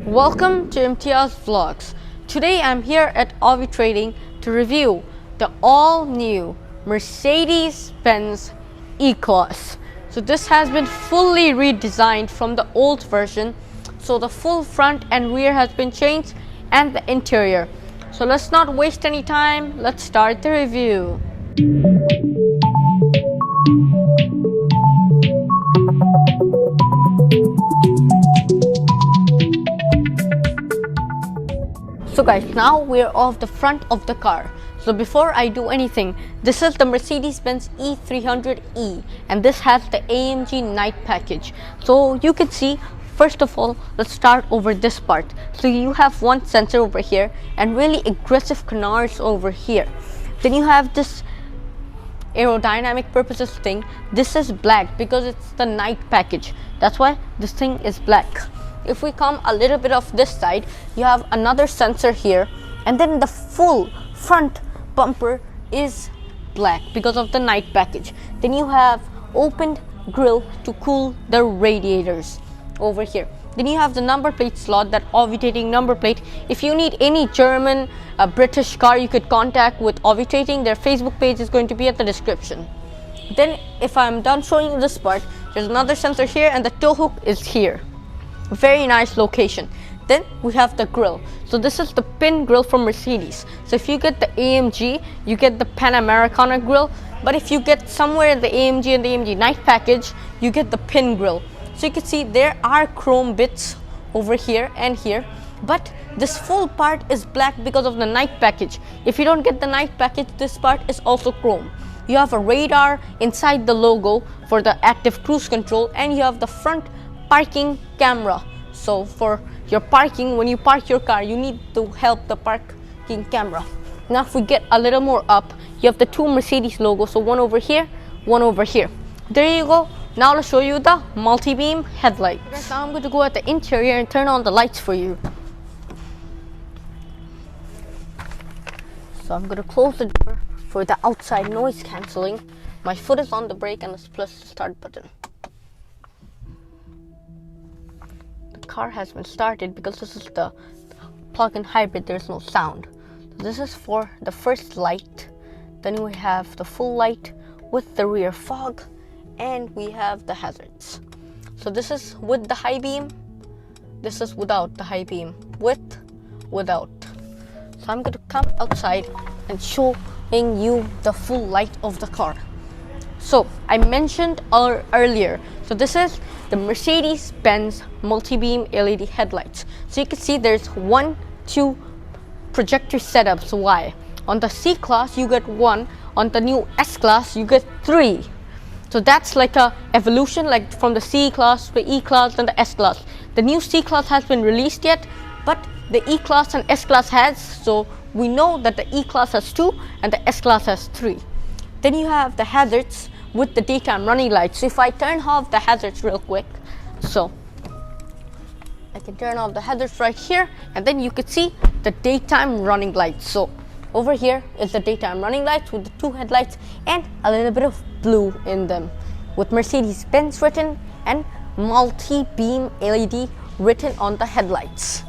Welcome to Imtiaz Vlogs. Today I'm here at Avi Trading to review the all-new Mercedes Benz E-Class. So this has been fully redesigned from the old version. So the full front and rear has been changed and the interior. So let's not waste any time. Let's start the review. So guys, now we're off the front of the car. So before I do anything, this is the Mercedes Benz E300e and this has the AMG night package. So you can see, first of all, let's start over this part. So you have one sensor over here and really aggressive canards over here. Then you have this aerodynamic purposes thing. This is black because it's the night package. That's why this thing is black. If we come a little bit off this side, you have another sensor here, and then the full front bumper is black because of the night package. Then you have opened grille to cool the radiators over here. Then you have the number plate slot, that Avi number plate. If you need any German, British car, you could contact with Avi. Their Facebook page is going to be at the description. Then if I'm done showing you this part, there's another sensor here and the tow hook is here. Very nice location. Then we have the grille. So this is the pin grille from Mercedes. So if you get the AMG, you get the Panoramic grille. But if you get somewhere in the AMG and the AMG night package, you get the pin grille. So you can see there are chrome bits over here and here, but this full part is black because of the night package. If you don't get the night package, this part is also chrome. You have a radar inside the logo for the active cruise control, and you have the front parking camera. So for your parking, when you park your car, you need to help the parking camera. Now if we get a little more up, you have the two Mercedes logos, so one over here, one over here. There you go. Now let's show you the multi-beam headlight. Now I'm going to go at the interior and turn on the lights for you. So I'm going to close the door for the outside noise cancelling. My foot is on the brake and let's press the start button. The car has been started because this is the plug-in hybrid. There's no sound. So this is for the first light. Then we have the full light with the rear fog, and we have the hazards. So this is with the high beam, this is without the high beam, with, without. So I'm going to come outside and showing you the full light of the car. So I mentioned earlier, so this is the Mercedes Benz multi-beam LED headlights. So you can see there's 1, 2 projector setups. Why? On the C class you get 1, on the new S class you get 3. So that's like a evolution, like from the C class to the E class and the S class. The new C class has been released yet, but the E class and S class has. So we know that the E class has 2 and the S class has 3. Then you have the hazards with the daytime running lights. So if I turn off the hazards real quick, so I can turn off the hazards right here, and then you could see the daytime running lights. So over here is the daytime running lights with the 2 headlights and a little bit of blue in them with Mercedes Benz written and multi-beam LED written on the headlights.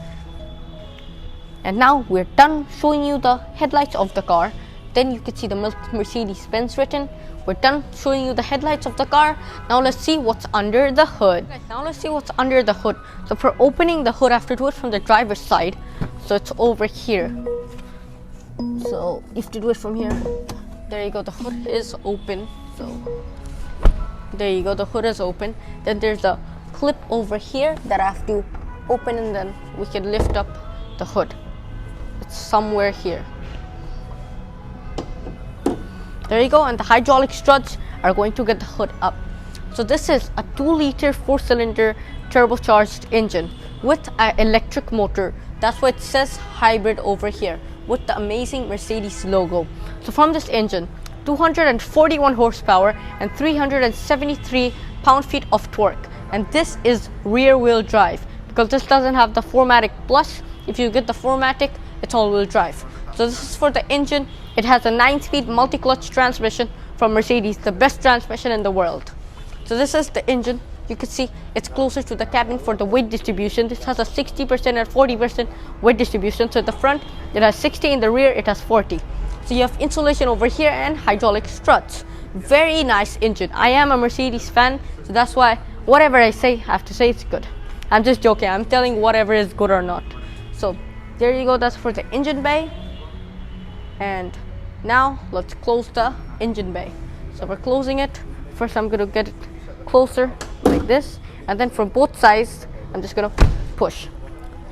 And now we're done showing you the headlights of the car. Then you can see the Mercedes Benz written. We're done showing you the headlights of the car. Now let's see what's under the hood. So for opening the hood, I have to do it from the driver's side. So it's over here. So if to do it from here, there you go, the hood is open. So there you go, the hood is open. Then there's a clip over here that I have to open, and then we can lift up the hood. It's somewhere here. There you go, and the hydraulic struts are going to get the hood up. So this is a 2-liter 4-cylinder turbocharged engine with an electric motor. That's why it says hybrid over here with the amazing Mercedes logo. So from this engine, 241 horsepower and 373 pound-feet of torque. And this is rear-wheel drive because this doesn't have the 4MATIC Plus. If you get the 4MATIC, it's all-wheel drive. So this is for the engine. It has a 9-speed multi-clutch transmission from Mercedes, the best transmission in the world. So this is the engine you can see it's closer to the cabin for the weight distribution. This has a 60% and 40% weight distribution. So at the front it has 60, in the rear it has 40. So you have insulation over here and hydraulic struts. Very nice engine. I am a Mercedes fan, so that's why whatever I say, I have to say it's good. I'm just joking. I'm telling whatever is good or not. So there you go. That's for the engine bay. And now let's close the engine bay. So we're closing it. First I'm going to get it closer like this, and then from both sides I'm just going to push.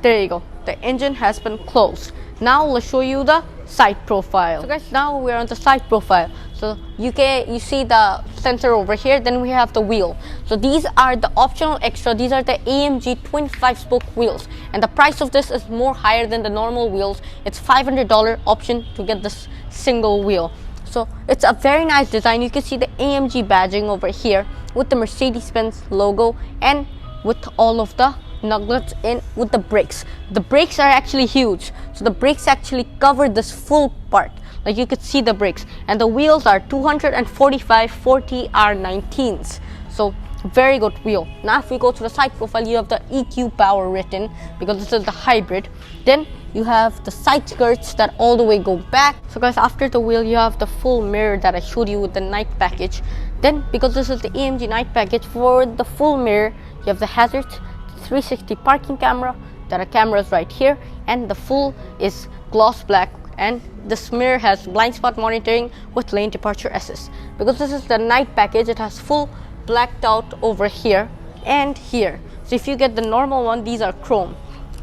There you go. The engine has been closed. Now let's show you the side profile. So guys, now we're on the side profile. So you see the sensor over here, then we have the wheel. So these are the optional extra. These are the AMG 25 spoke wheels, and the price of this is more higher than the normal wheels. It's $500 option to get this single wheel. So it's a very nice design. You can see the AMG badging over here with the Mercedes Benz logo and with all of the nuggets in with the brakes. The brakes are actually huge, so the brakes actually cover this full part, like you could see the brakes. And the wheels are 245 40 R19s, so very good wheel. Now if we go to the side profile, you have the EQ power written because this is the hybrid. Then you have the side skirts that all the way go back. So guys, after the wheel you have the full mirror that I showed you with the night package. Then because this is the AMG night package, for the full mirror you have the hazards, 360 parking camera, there are cameras right here, and the full is gloss black, and this mirror has blind spot monitoring with lane departure assist. Because this is the night package, it has full blacked out over here and here. So if you get the normal one, these are chrome.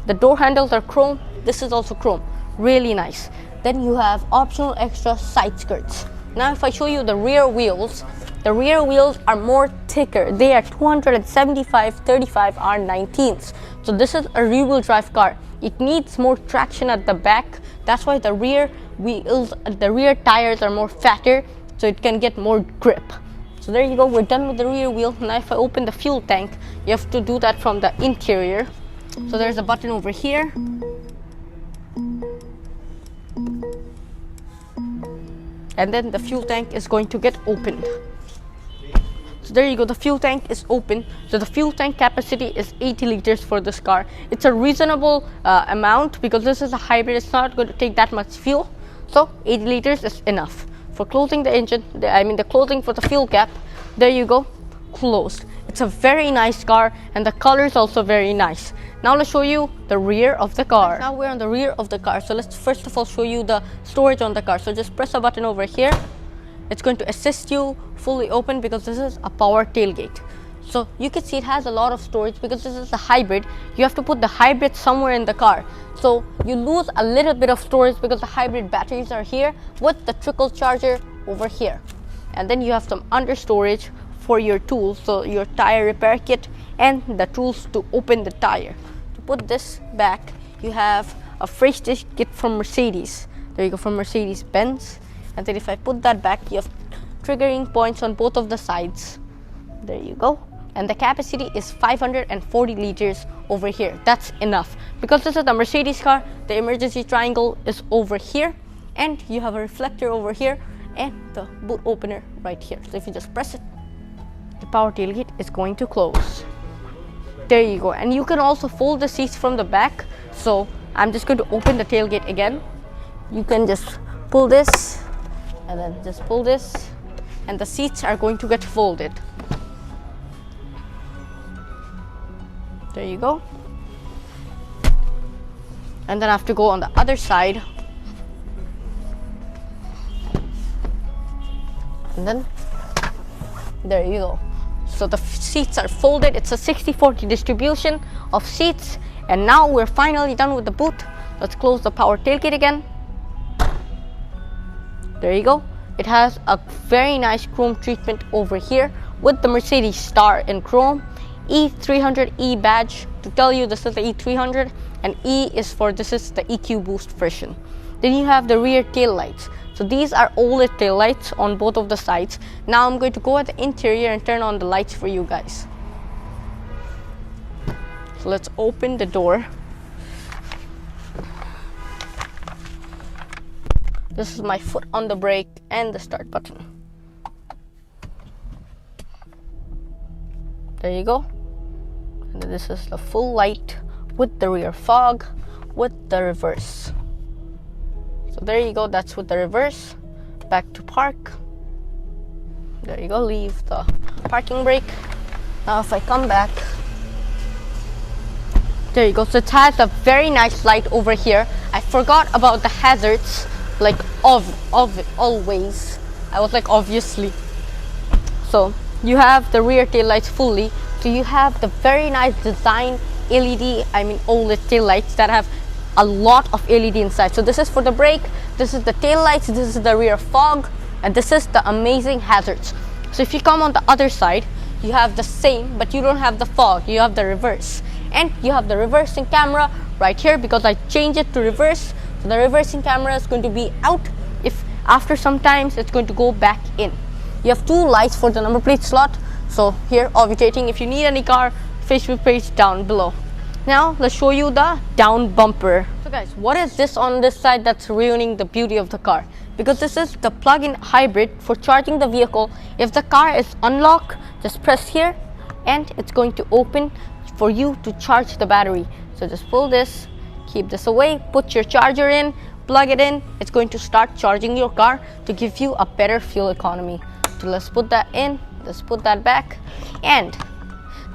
The door handles are chrome. This is also chrome. Really nice. Then you have optional extra side skirts. Now if I show you the rear wheels, the rear wheels are more thicker. They are 275 35 R19s. So this is a rear wheel drive car. It needs more traction at the back. That's why the rear wheels, the rear tires are more fatter, so it can get more grip. So there you go, we're done with the rear wheel. Now if I open the fuel tank, you have to do that from the interior. So there's a button over here. And then the fuel tank is going to get opened. So there you go, the fuel tank is open. So the fuel tank capacity is 80 liters for this car. It's a reasonable amount because this is a hybrid. It's not going to take that much fuel. So 80 liters is enough. For closing the engine, the closing for the fuel cap, there you go, closed. It's a very nice car, and the color is also very nice. Now let's show you the rear of the car. Now we're on the rear of the car. So let's first of all show you the storage on the car. So just press a button over here. It's going to assist you fully open because this is a power tailgate. So you can see it has a lot of storage because this is a hybrid. You have to put the hybrid somewhere in the car. So you lose a little bit of storage because the hybrid batteries are here with the trickle charger over here. And then you have some under storage for your tools, so your tire repair kit and the tools to open the tire. To put this back, you have a fresh dish kit from Mercedes. There you go, from Mercedes Benz. And then if I put that back, you have triggering points on both of the sides. There you go. And the capacity is 540 liters over here. That's enough. Because this is a Mercedes car, the emergency triangle is over here, and you have a reflector over here and the boot opener right here. So if you just press it, the power tailgate is going to close. There you go. And you can also fold the seats from the back. So I'm just going to open the tailgate again. You can just pull this and then just pull this, and the seats are going to get folded. There you go. And then I have to go on the other side. And then there you go. So the seats are folded. It's a 60-40 distribution of seats. And now we're finally done with the boot. Let's close the power tailgate again. There you go. It has a very nice chrome treatment over here with the Mercedes star in chrome. E300E badge to tell you this is the E300, and E is for this is the EQ boost version. Then you have the rear tail lights. So these are OLED tail lights on both of the sides. Now I'm going to go at the interior and turn on the lights for you guys. So let's open the door. This is my foot on the brake and the start button. There you go. And this is the full light with the rear fog with the reverse. So there you go, that's with the reverse. Back to park. There you go, leave the parking brake. Now if I come back, there you go. So it has a very nice light over here. I forgot about the hazards, like always. I was like, obviously. So you have the rear tail lights fully. So you have the very nice design LED, OLED tail lights that have a lot of LED inside. So this is for the brake, this is the tail lights, this is the rear fog, and this is the amazing hazards. So if you come on the other side, you have the same, but you don't have the fog, you have the reverse. And you have the reversing camera right here because I changed it to reverse. So the reversing camera is going to be out. If after some times it's going to go back in. You have 2 lights for the number plate slot. So here, obfuscating. If you need any car, Facebook page down below. Now let's show you the down bumper. So guys, what is this on this side that's ruining the beauty of the car? Because this is the plug-in hybrid for charging the vehicle. If the car is unlocked, just press here and it's going to open for you to charge the battery. So just pull this, keep this away, put your charger in, plug it in. It's going to start charging your car to give you a better fuel economy. So let's put that in, let's put that back. And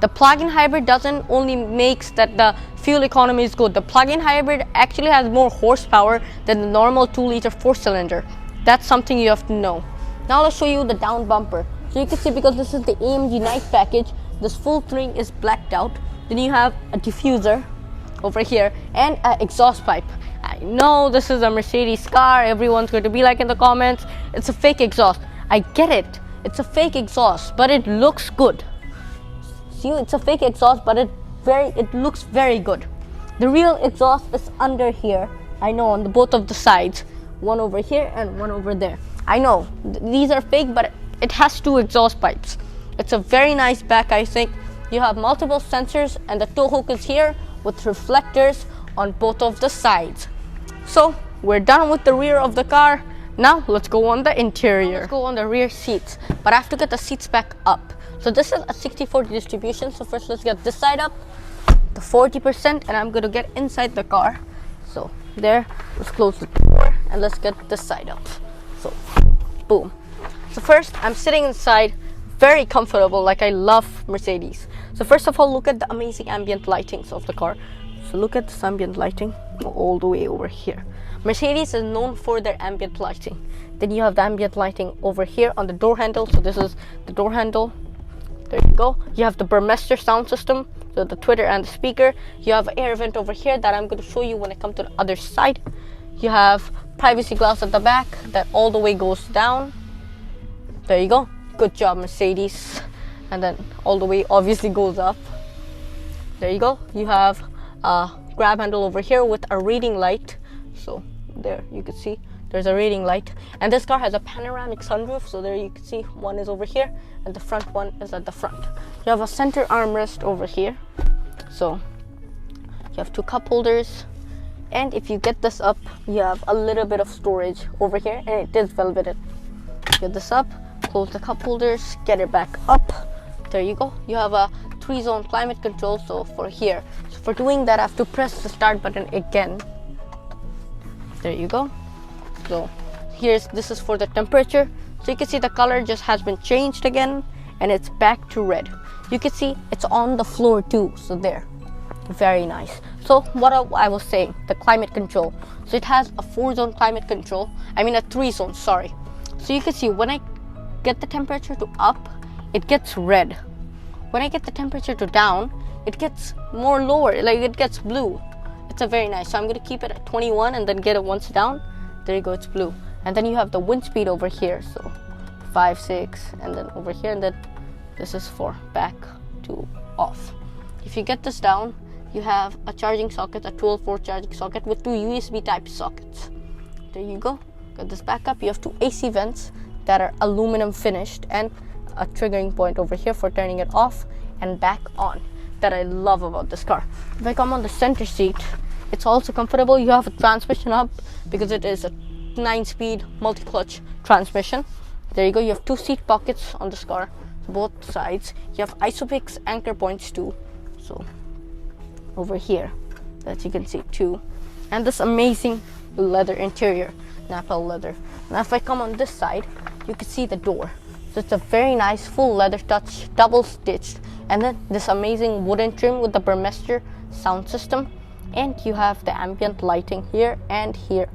the plug-in hybrid doesn't only makes that the fuel economy is good. The plug-in hybrid actually has more horsepower than the normal 2-liter 4-cylinder. That's something you have to know. Now let's show you the down bumper. So you can see, because this is the AMG Night package, this full thing is blacked out. Then you have a diffuser over here and an exhaust pipe. I know this is a Mercedes car. Everyone's going to be like in the comments, it's a fake exhaust. I get it. It's a fake exhaust, but it looks good. See, it's a fake exhaust, but it looks very good. The real exhaust is under here. I know, on both of the sides. One over here and one over there. I know these are fake, but it has 2 exhaust pipes. It's a very nice back, I think. You have multiple sensors and the tow hook is here with reflectors on both of the sides. So we're done with the rear of the car. Now let's go on the interior. Let's go on the rear seats, but I have to get the seats back up. So this is a 60-40 distribution. So first let's get this side up, the 40%, and I'm going to get inside the car. So there, let's close the door and let's get this side up. So boom. So first I'm sitting inside, very comfortable, like I love Mercedes. So first of all, look at the amazing ambient lightings of the car. So look at this ambient lighting all the way over here. Mercedes is known for their ambient lighting. Then you have the ambient lighting over here on the door handle. So this is the door handle. There you go. You have the Burmester sound system, so the tweeter and the speaker. You have an air vent over here that I'm going to show you when I come to the other side. You have privacy glass at the back that all the way goes down. There you go. Good job, Mercedes. And then all the way obviously goes up. There you go. You have a grab handle over here with a reading light. So there you can see there's a reading light. And this car has a panoramic sunroof. So there you can see one is over here and the front one is at the front. You have a center armrest over here. So you have 2 cup holders. And if you get this up, you have a little bit of storage over here, and it is velveted. Get this up, close the cup holders, get it back up. There you go. You have a 3-zone climate control. So for here, so for doing that, I have to press the start button again. There you go. So this is for the temperature. So you can see the color just has been changed again, and it's back to red. You can see it's on the floor too. So there, very nice. So what I was saying, the climate control. So it has a 4-zone climate control. A 3-zone, sorry. So you can see when I get the temperature to up, it gets red. When I get the temperature to down, it gets more lower, like it gets blue. It's a very nice. So I'm going to keep it at 21 and then get it once down. There you go, it's blue. And then you have the wind speed over here. So 5, 6, and then over here, and then this is for back to off. If you get this down, you have a charging socket, a 12-volt charging socket with 2 USB type sockets. There you go. Get this back up. You have 2 AC vents that are aluminum finished and a triggering point over here for turning it off and back on, that I love about this car. If I come on the center seat, it's also comfortable. You have a transmission hub because it is a 9-speed multi-clutch transmission. There you go. You have 2 seat pockets on this car. both sides. You have isopix anchor points too, so over here that you can see too, and this amazing leather interior, Napa leather. Now if I come on this side, you can see the door. So it's a very nice full leather touch, double stitched, and then this amazing wooden trim with the Burmester sound system, and you have the ambient lighting here and here.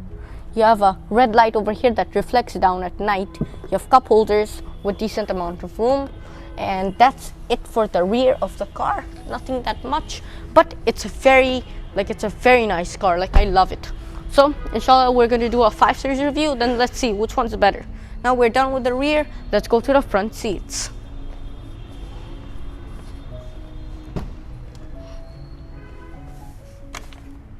You have a red light over here that reflects down at night. You have cup holders with decent amount of room, and that's it for the rear of the car. Nothing that much, but it's a very nice car. Like, I love it. So inshallah we're going to do a 5 series review, then let's see which one's better. Now we're done with the rear, let's go to the front seats.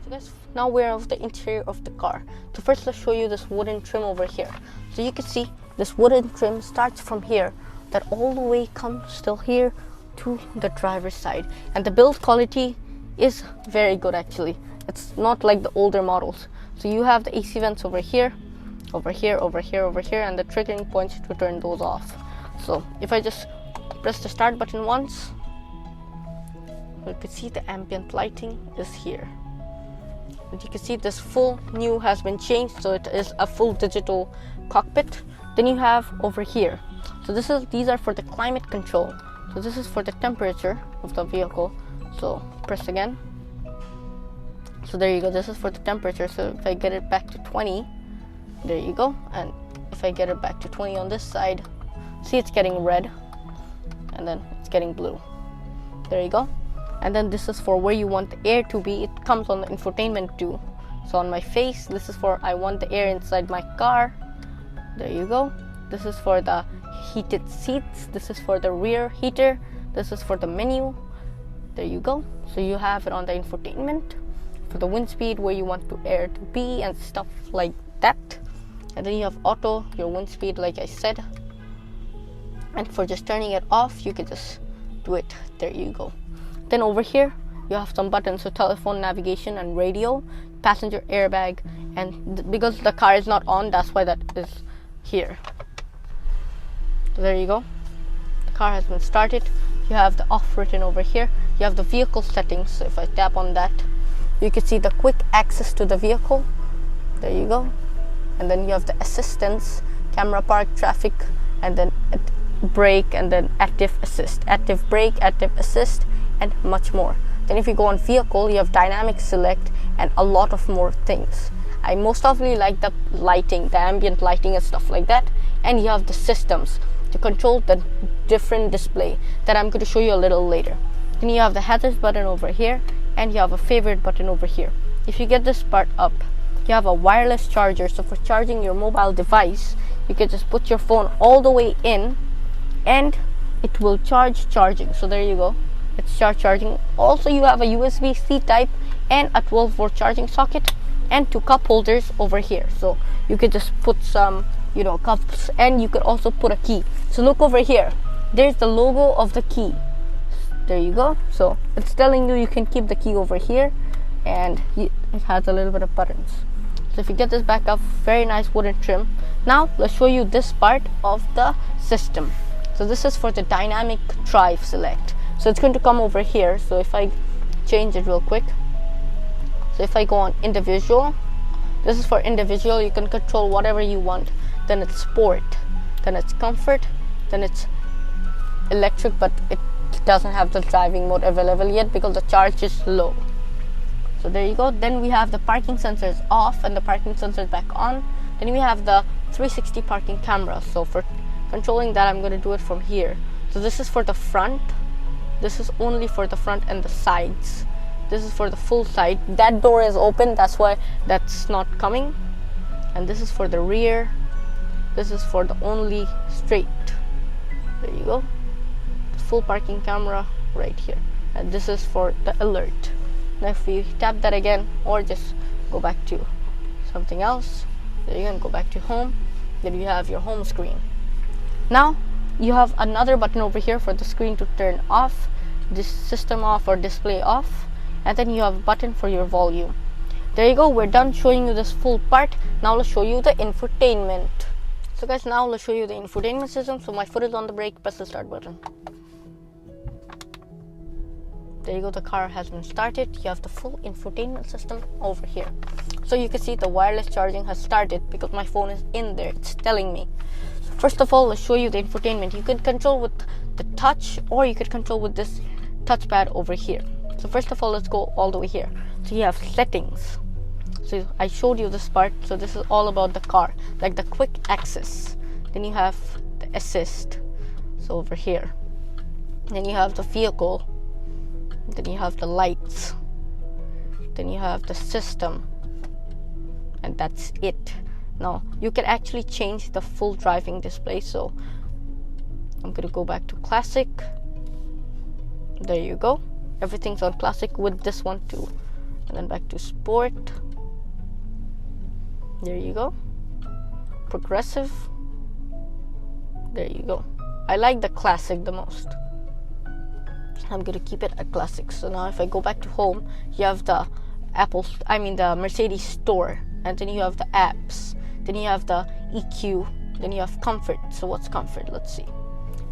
So guys, now we're of the interior of the car. So first let's show you this wooden trim over here. So you can see this wooden trim starts from here, that all the way comes still here to the driver's side, and the build quality is very good actually. It's not like the older models. So you have the AC vents over here, over here, over here, over here, and the triggering points to turn those off. So if I just press the start button once, you can see the ambient lighting is here. And you can see this full new has been changed, so it is a full digital cockpit. Then you have over here, so these are for the climate control. So this is for the temperature of the vehicle. So press again. So there you go, this is for the temperature. So if I get it back to 20, there you go. And if I get it back to 20 on this side, see it's getting red, and then it's getting blue. There you go. And then this is for where you want the air to be. It comes on the infotainment too. So on my face, this is for I want the air inside my car. There you go. This is for the heated seats. This is for the rear heater. This is for the menu. There you go. So you have it on the infotainment for the wind speed, where you want the air to be and stuff like that. And then you have auto, your wind speed like I said. And for just turning it off, you can just do it. There you go. Then over here you have some buttons, so telephone, navigation, and radio, passenger airbag, and because the car is not on, that's why that is here. So there you go. The car has been started. You have the off written over here. You have the vehicle settings. So if I tap on that, you can see the quick access to the vehicle. There you go. And then you have the assistance, camera, park, traffic, and then brake, and then active assist, active brake, active assist, and much more. Then if you go on vehicle, you have dynamic select and a lot of more things. I most often like the lighting, the ambient lighting and stuff like that. And you have the systems to control the different display that I'm going to show you a little later. Then you have the hazards button over here, and you have a favorite button over here. If you get this part up, you have a wireless charger. So for charging your mobile device, you can just put your phone all the way in and it will charging. So there you go, it's charging. Also you have a USB-C type and a 12-volt charging socket, and 2 cup holders over here. So you could just put some cups, and you could also put a key. So look over here, there's the logo of the key. There you go. So it's telling you can keep the key over here, and it has a little bit of buttons. So if you get this back up, very nice wooden trim. Now let's show you this part of the system. So this is for the dynamic drive select. So it's going to come over here. So if I change it real quick, so if I go on individual, this is for individual. You can control whatever you want. Then it's sport, then it's comfort, then it's electric, but it doesn't have the driving mode available yet because the charge is low. So there you go. Then we have the parking sensors off and the parking sensors back on. Then we have the 360 parking camera. So for controlling that, I'm going to do it from here. So this is for the front. This is only for the front and the sides. This is for the full side. That door is open, that's why that's not coming. And this is for the rear. This is for the only straight. There you go. Full parking camera right here. And this is for the alert. Now if we tap that again, or just go back to something else, there you can go back to home. Then you have your home screen. Now you have another button over here for the screen to turn off, this system off or display off, and then you have a button for your volume. There you go. We're done showing you this full part. Now let's show you the infotainment. So guys, now let's show you the infotainment system. So my foot is on the brake, press the start button. There you go, the car has been started. You have the full infotainment system over here. So you can see the wireless charging has started because my phone is in there, it's telling me. So first of all, let's show you the infotainment. You can control with the touch, or you could control with this touchpad over here. So first of all, let's go all the way here. So you have settings. So I showed you this part. So this is all about the car, like the quick access. Then you have the assist, so over here. Then you have the vehicle. Then you have the lights. Then you have the system. And that's it. Now you can actually change the full driving display. So I'm gonna go back to classic. There you go. Everything's on classic with this one too. And then back to sport. There you go. Progressive. There you go. I like the classic the most. I'm gonna keep it at classic. So now if I go back to home, you have the the Mercedes store, and then you have the apps, then you have the EQ, then you have comfort. So what's comfort? Let's see.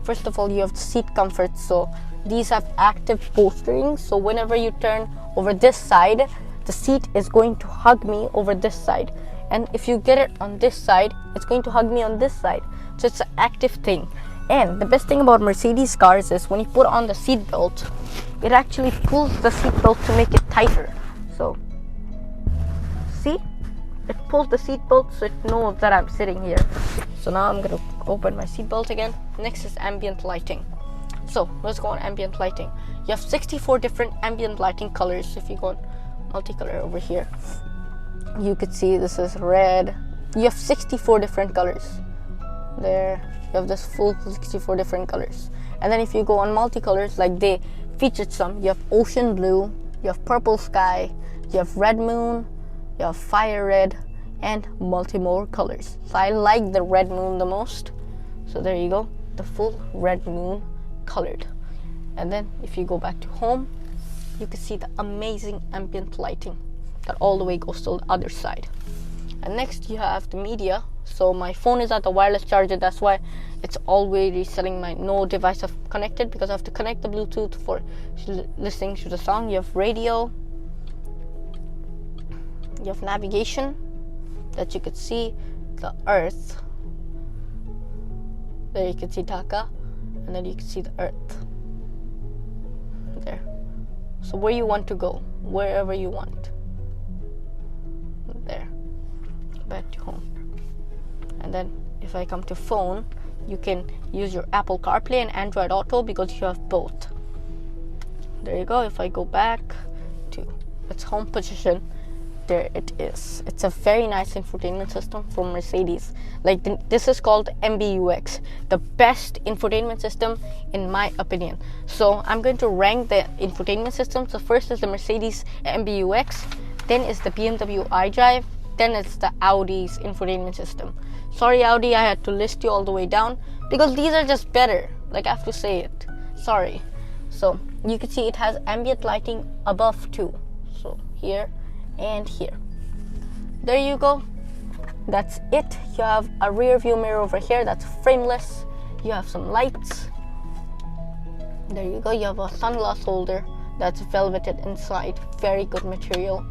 First of all, you have the seat comfort. So these have active bolstering. So whenever you turn over this side, the seat is going to hug me over this side. And if you get it on this side, it's going to hug me on this side. So it's an active thing. And the best thing about Mercedes cars is when you put on the seat belt, it actually pulls the seat belt to make it tighter. So see, it pulls the seat belt so it knows that I'm sitting here. So now I'm gonna open my seat belt again. Next is ambient lighting. So let's go on ambient lighting. You have 64 different ambient lighting colors. If you go on multicolor over here, you could see this is red. You have 64 different colors. There, you have this full 64 different colors. And then if you go on multicolors, like they featured some, you have ocean blue, you have purple sky, you have red moon, you have fire red, and multi more colors. So I like the red moon the most. So there you go, the full red moon colored. And then if you go back to home, you can see the amazing ambient lighting that all the way goes to the other side. And next you have the media. So my phone is at the wireless charger, that's why it's always telling my no device of connected, because I have to connect the Bluetooth for listening to the song. You have radio, you have navigation, that you could see the earth. There you can see Dhaka, and then you can see the earth there. So where you want to go, wherever you want. There, back to home. And then if I come to phone, you can use your Apple CarPlay and Android Auto because you have both. There you go. If I go back to its home position, there it is. It's a very nice infotainment system from Mercedes. Like this is called MBUX, the best infotainment system in my opinion. So I'm going to rank the infotainment systems. So first is the Mercedes MBUX, then is the BMW iDrive, then it's the Audi's infotainment system. Sorry Audi, I had to list you all the way down because these are just better. Like I have to say it. Sorry. So you can see it has ambient lighting above too. So here and here. There you go. That's it. You have a rear view mirror over here that's frameless. You have some lights. There you go. You have a sunglass holder that's velveted inside. Very good material.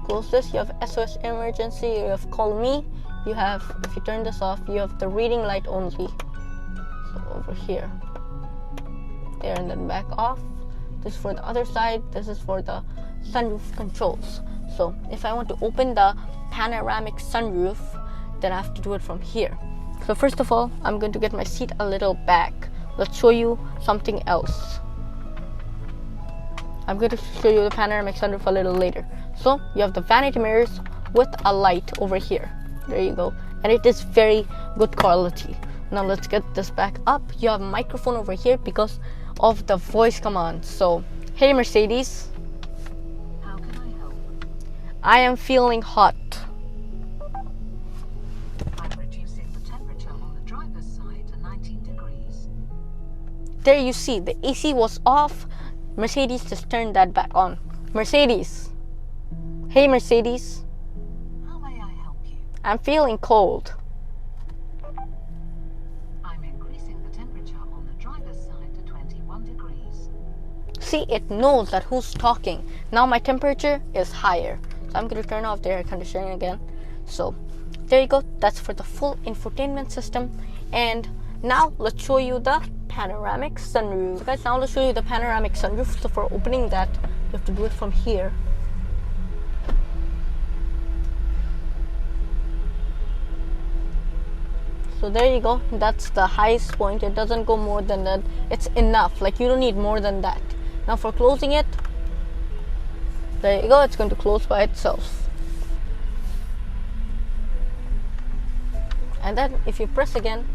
Close this. You have SOS emergency. You have call me. You have, if you turn this off, you have the reading light only. So over here. There, and then back off. This is for the other side. This is for the sunroof controls. So if I want to open the panoramic sunroof, then I have to do it from here. So first of all, I'm going to get my seat a little back. Let's show you something else. I'm going to show you the panoramic sunroof a little later. So you have the vanity mirrors with a light over here. There you go. And it is very good quality. Now let's get this back up. You have a microphone over here because of the voice command. So, hey Mercedes. How can I help? I am feeling hot. I'm reducing the temperature on the driver's side to 19 degrees. There you see, the AC was off. Mercedes just turned that back on. Mercedes. Hey Mercedes. How may I help you? I'm feeling cold. see, it knows that who's talking. Now my temperature is higher, so I'm going to turn off the air conditioning again. So there you go, that's for the full infotainment system. And now let's show you the panoramic sunroof. So guys, now let's show you the panoramic sunroof. So for opening that, you have to do it from here. So there you go, that's the highest point. It doesn't go more than that. It's enough, like you don't need more than that. Now for closing it, there you go, it's going to close by itself. And then if you press again,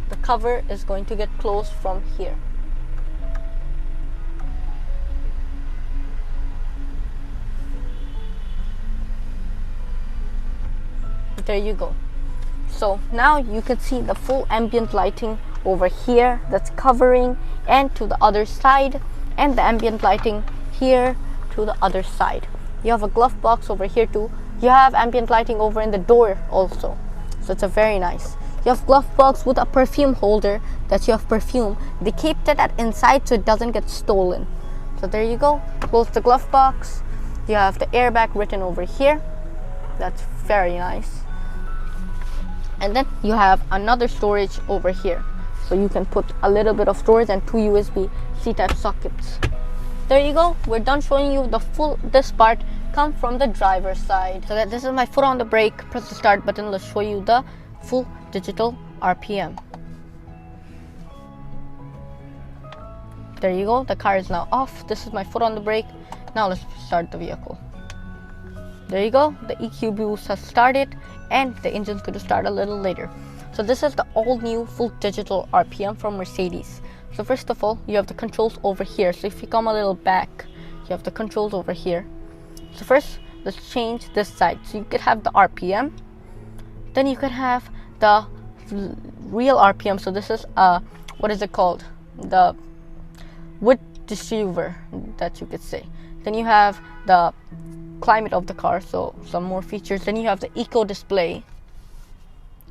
the cover is going to get closed from here. There you go. So now you can see the full ambient lighting over here that's covering, and to the other side, and the ambient lighting here to the other side. You have a glove box over here too. You have ambient lighting over in the door also, so it's a very nice. You have glove box with a perfume holder that you have perfume. They kept it at inside so it doesn't get stolen. So there you go, close the glove box. You have the airbag written over here. That's very nice. And then you have another storage over here, so you can put a little bit of storage and 2 USB-C type sockets. There you go, we're done showing you the full. This part come from the driver's side. So that this is my foot on the brake. Press the start button. Let's show you the full digital RPM. There you go, the car is now off. This is my foot on the brake. Now let's start the vehicle. There you go, the EQ boost has started, and the engine's going to start a little later. So this is the all new full digital RPM from Mercedes. So first of all, you have the controls over here. So if you come a little back, you have the controls over here. So first, let's change this side. So you could have the RPM, then you could have the real RPM. So this is what is it called? The width distributor, that you could say. Then you have the climate of the car, so some more features. Then you have the eco display.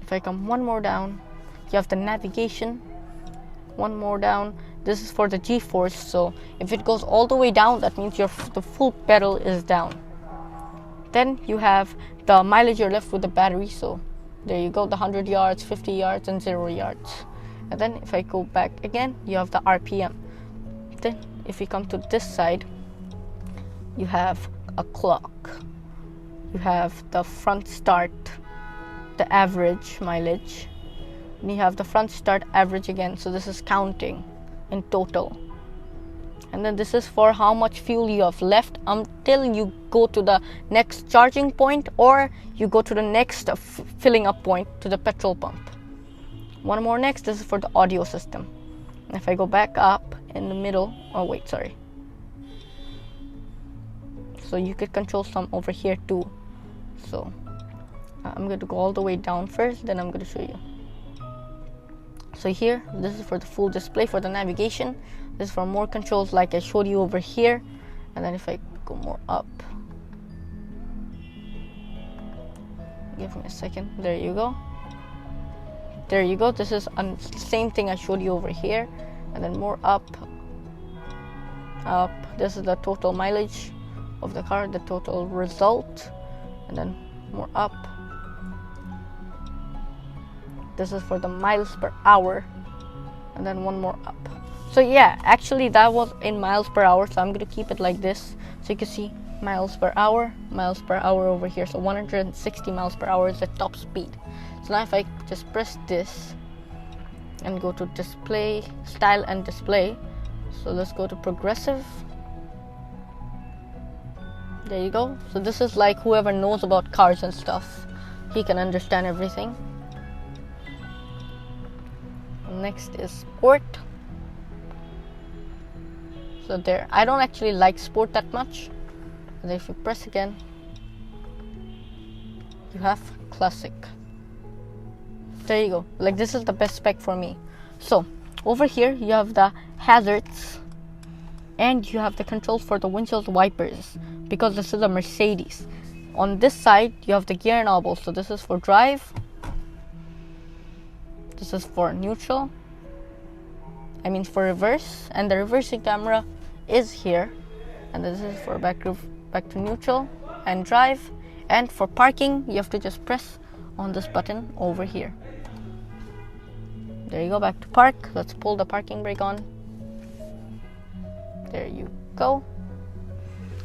If I come one more down, you have the navigation. One more down, this is for the G-force, so if it goes all the way down, that means the full pedal is down. Then you have the mileage you're left with the battery, so there you go, the 100 yards, 50 yards, and 0 yards. And then if I go back again, you have the RPM. Then if we come to this side, you have a clock. You have the front start, the average mileage, and you have the front start average again, so this is counting in total. And then this is for how much fuel you have left until you go to the next charging point, or you go to the next filling up point to the petrol pump. One more next, this is for the audio system. And if I go back up in the middle, oh wait, sorry. So you could control some over here too. So I'm going to go all the way down first, then I'm going to show you. So here, this is for the full display for the navigation. This is for more controls like I showed you over here. And then if I go more up, give me a second, there you go. There you go, this is the same thing I showed you over here. And then more up, this is the total mileage of the car, the total result. And then more up, this is for the miles per hour. And then one more up. So yeah, actually that was in miles per hour, so I'm going to keep it like this so you can see miles per hour over here. So 160 miles per hour is the top speed. So now if I just press this and go to display, style and display, so let's go to progressive. There you go. So this is like whoever knows about cars and stuff, he can understand everything. Next is sport. So there, I don't actually like sport that much. And if you press again, you have classic. There you go, like this is the best spec for me. So over here you have the hazards, and you have the controls for the windshield wipers, because this is a Mercedes. On this side you have the gear knob, so this is for drive, this is for neutral, for reverse, and the reversing camera is here, and this is for back to neutral and drive. And for parking, you have to just press on this button over here. There you go, back to park. Let's pull the parking brake on. There you go.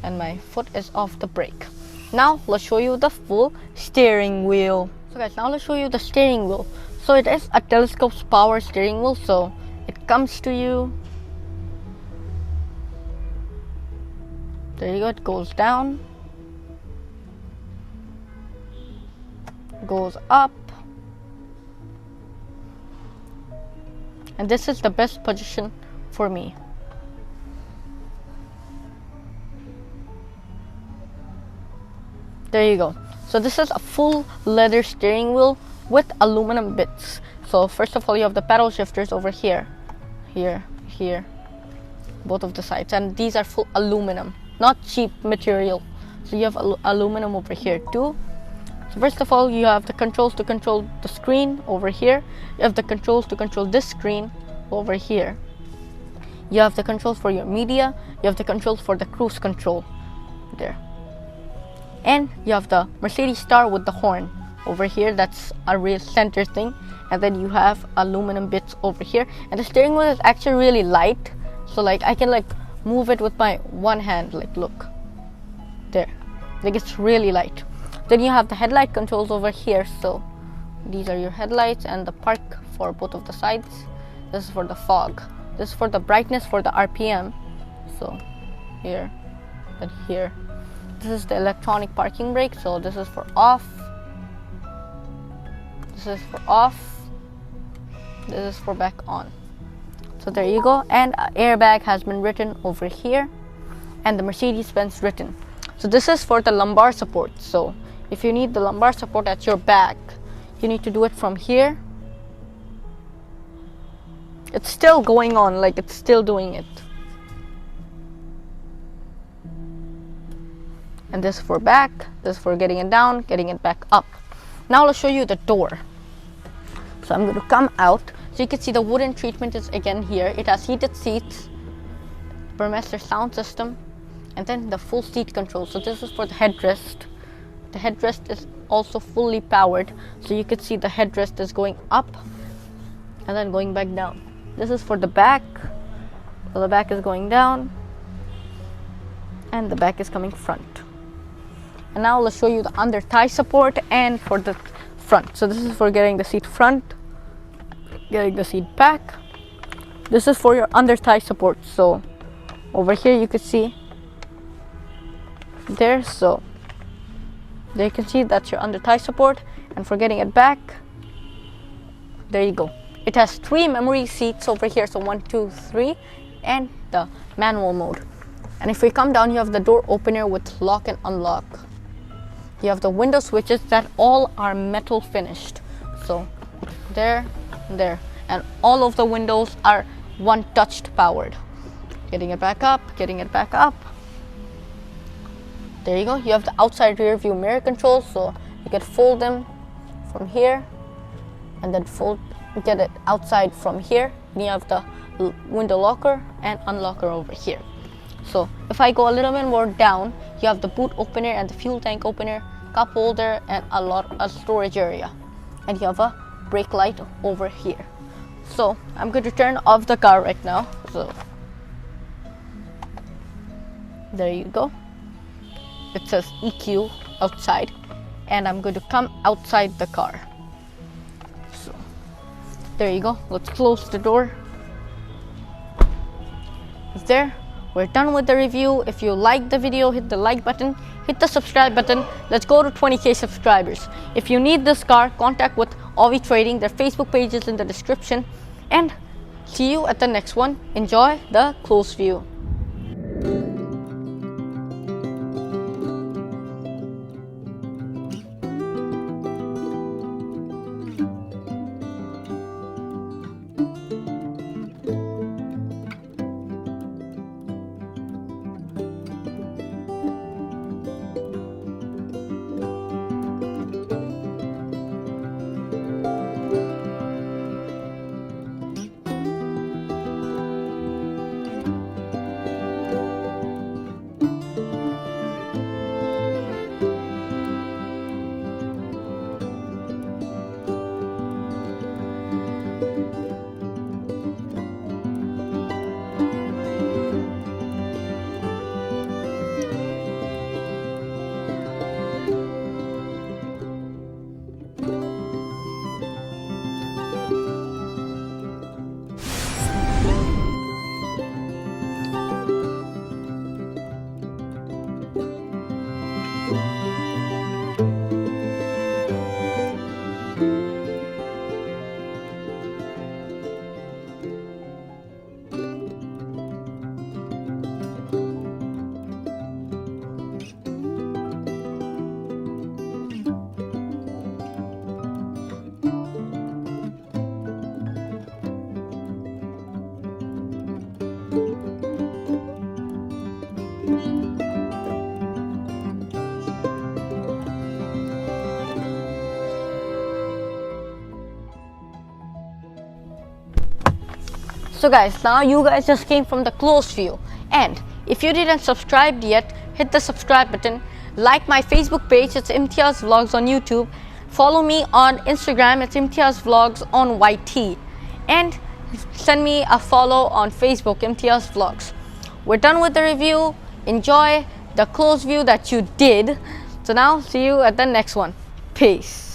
And my foot is off the brake. Now let's show you the full steering wheel. So guys, now let's show you the steering wheel. So it is a telescope power steering wheel, so it comes to you. There you go, it goes down, goes up, and this is the best position for me. There you go. So this is a full leather steering wheel with aluminum bits. So first of all, you have the paddle shifters over here, here, both of the sides, and these are full aluminum, not cheap material. So you have aluminum over here too. So first of all, you have the controls to control the screen over here. You have the controls to control this screen over here. You have the controls for your media. You have the controls for the cruise control there. And you have the Mercedes star with the horn over here. That's a real center thing. And then you have aluminum bits over here. And the steering wheel is actually really light. So like I can like move it with my one hand. Like look, there. Like it's really light. Then you have the headlight controls over here. So these are your headlights and the park for both of the sides. This is for the fog. This is for the brightness for the RPM. So here and here. This is the electronic parking brake. So this is for off. This is for off. This is for back on. So there you go. And airbag has been written over here. And the Mercedes Benz written. So this is for the lumbar support. So if you need the lumbar support at your back, you need to do it from here. It's still going on, like it's still doing it. And this is for back, this is for getting it down, getting it back up. Now let's show you the door. So I'm going to come out. So you can see the wooden treatment is again here. It has heated seats, Burmester sound system, and then the full seat control. So this is for the headrest. The headrest is also fully powered. So you can see the headrest is going up and then going back down. This is for the back. So the back is going down and the back is coming front. And now let's show you the under thigh support and for the front. So this is for getting the seat front, getting the seat back. This is for your under thigh support. So over here you can see there. So there you can see that's your under thigh support. And for getting it back, there you go. It has 3 memory seats over here. So 1, 2, 3, and the manual mode. And if we come down, you have the door opener with lock and unlock. You have the window switches that all are metal finished. So there, there, and all of the windows are one touched powered. Getting it back up, getting it back up. There you go. You have the outside rear view mirror controls, so you can fold them from here and then get it outside from here. And you have the window locker and unlocker over here. So if I go a little bit more down, you have the boot opener and the fuel tank opener, cup holder, and a storage area. And you have a brake light over here. So I'm going to turn off the car right now. So there you go. It says EQ outside, and I'm going to come outside the car. So there you go. Let's close the door. It's there. We're done with the review. If you liked the video, hit the like button, hit the subscribe button. Let's go to 20K subscribers. If you need this car, contact with Avi Trading. Their Facebook page is in the description. And see you at the next one. Enjoy the close view. So guys, now you guys just came from the close view, and if you didn't subscribe yet, hit the subscribe button, like my Facebook page, it's Imtiaz Vlogs on YouTube, follow me on Instagram, it's Imtiaz Vlogs on YT, and send me a follow on Facebook, Imtiaz Vlogs. We're done with the review. Enjoy the close view that you did. So now see you at the next one. Peace.